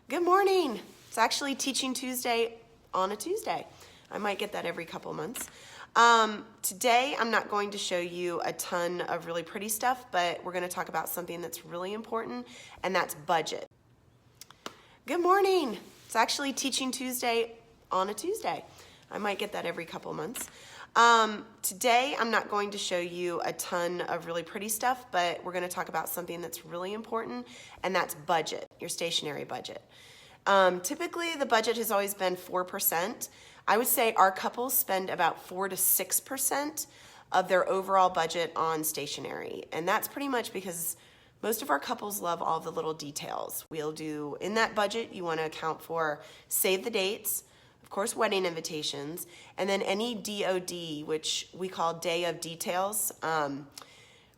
Good morning. It's actually Teaching Tuesday on a Tuesday. I might get that every couple months. Today, I'm not going to show you a ton of really pretty stuff, but we're going to talk about something that's really important, and that's budget. Good morning. It's actually Teaching Tuesday on a Tuesday. I might get that every couple months. Today, I'm not going to show you a ton of really pretty stuff, but we're going to talk about something that's really important, and that's budget, your stationery budget. Typically, the budget has always been 4%. I would say our couples spend about 4 to 6% of their overall budget on stationery, and that's pretty much because most of our couples love all the little details. We'll do, in that budget, you want to account for save the dates, of course, wedding invitations, and then any DOD, which we call Day of Details,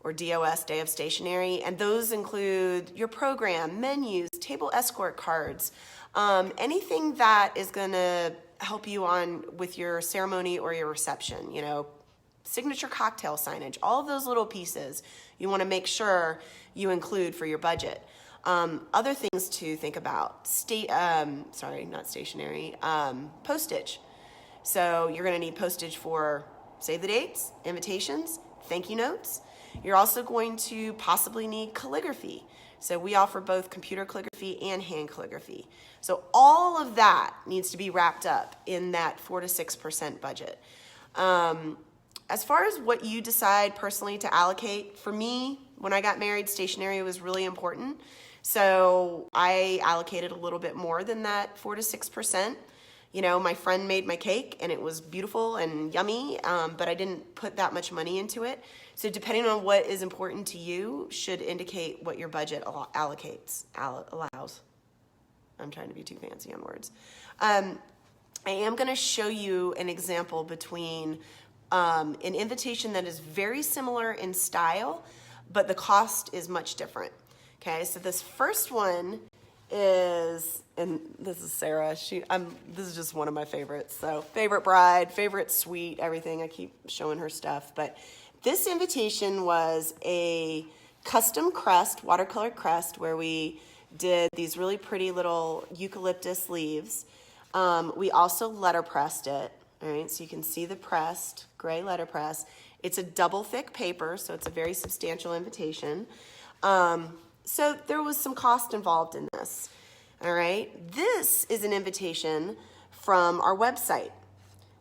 or DOS, Day of Stationery, and those include your program, menus, table escort cards, anything that is going to help you on with your ceremony or your reception, you know, signature cocktail signage, all of those little pieces you want to make sure you include for your budget. Other things to think about, postage. So you're going to need postage for save the dates, invitations, thank you notes. You're also going to possibly need calligraphy. So we offer both computer calligraphy and hand calligraphy. So all of that needs to be wrapped up in that 4 to 6% budget. As far as what you decide personally to allocate, for me, when I got married, stationery was really important. So I allocated a little bit more than that 4 to 6%. You know, my friend made my cake and it was beautiful and yummy, but I didn't put that much money into it. So depending on what is important to you should indicate what your budget allows. I'm trying to be too fancy on words. I am going to show you an example between an invitation that is very similar in style, but the cost is much different. Okay, so this first one is, and this is Sarah. This is just one of my favorites. So favorite bride, favorite suite, everything. I keep showing her stuff. But this invitation was a custom crest, watercolor crest, where we did these really pretty little eucalyptus leaves. We also letterpressed it. All right, so you can see the pressed gray letterpress. It's a double thick paper, so it's a very substantial invitation. So there was some cost involved in this. All right, this is an invitation from our website.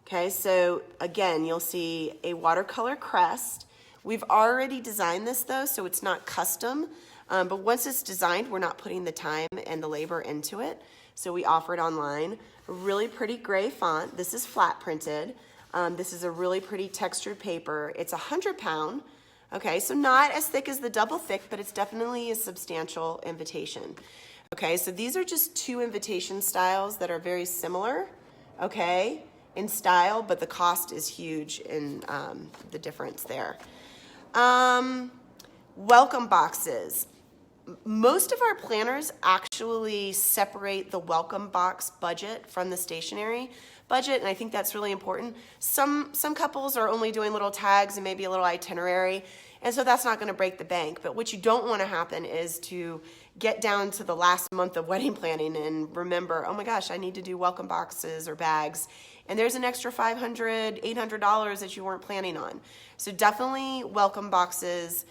Okay, so again, you'll see a watercolor crest. We've already designed this though, so it's not custom. But once it's designed, we're not putting the time and the labor into it. So we offer it online. A really pretty gray font. This is flat printed. This is a really pretty textured paper. It's 100 pound. Okay, so not as thick as the double thick, but it's definitely a substantial invitation. Okay, so these are just two invitation styles that are very similar, okay, in style, but the cost is huge in the difference there. Welcome boxes. Most of our planners actually separate the welcome box budget from the stationery budget, and I think that's really important. Some couples are only doing little tags and maybe a little itinerary, and so that's not going to break the bank. But what you don't want to happen is to get down to the last month of wedding planning and remember, oh my gosh, I need to do welcome boxes or bags, and there's an extra $500, $800 that you weren't planning on. So definitely welcome boxes.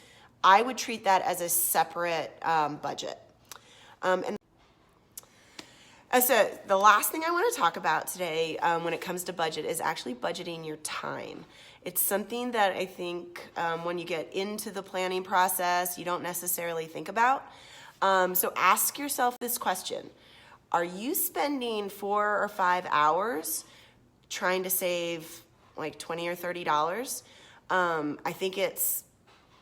I would treat that as a separate budget. So the last thing I want to talk about today when it comes to budget is actually budgeting your time. It's something that I think when you get into the planning process, you don't necessarily think about. So ask yourself this question. Are you spending 4 or 5 hours trying to save like $20 or $30? I think it's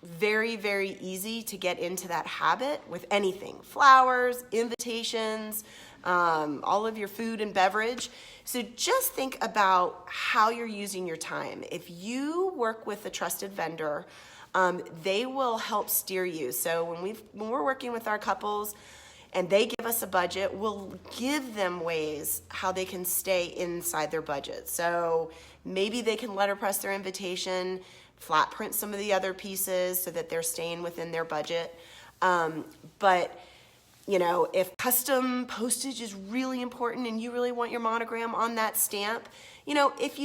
very, very easy to get into that habit with anything. Flowers, invitations, all of your food and beverage. So just think about how you're using your time. If you work with a trusted vendor, they will help steer you. So when we're working with our couples and they give us a budget, we'll give them ways how they can stay inside their budget. So maybe they can letterpress their invitation, flat print some of the other pieces so that they're staying within their budget. But You know, if custom postage is really important and you really want your monogram on that stamp, you know, if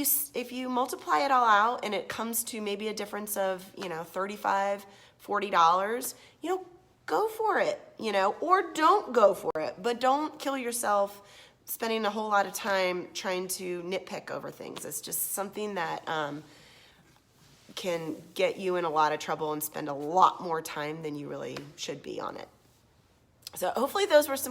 you multiply it all out and it comes to maybe a difference of, you know, $35, $40, you know, go for it, you know, or don't go for it, but don't kill yourself spending a whole lot of time trying to nitpick over things. It's just something that can get you in a lot of trouble and spend a lot more time than you really should be on it. So hopefully those were some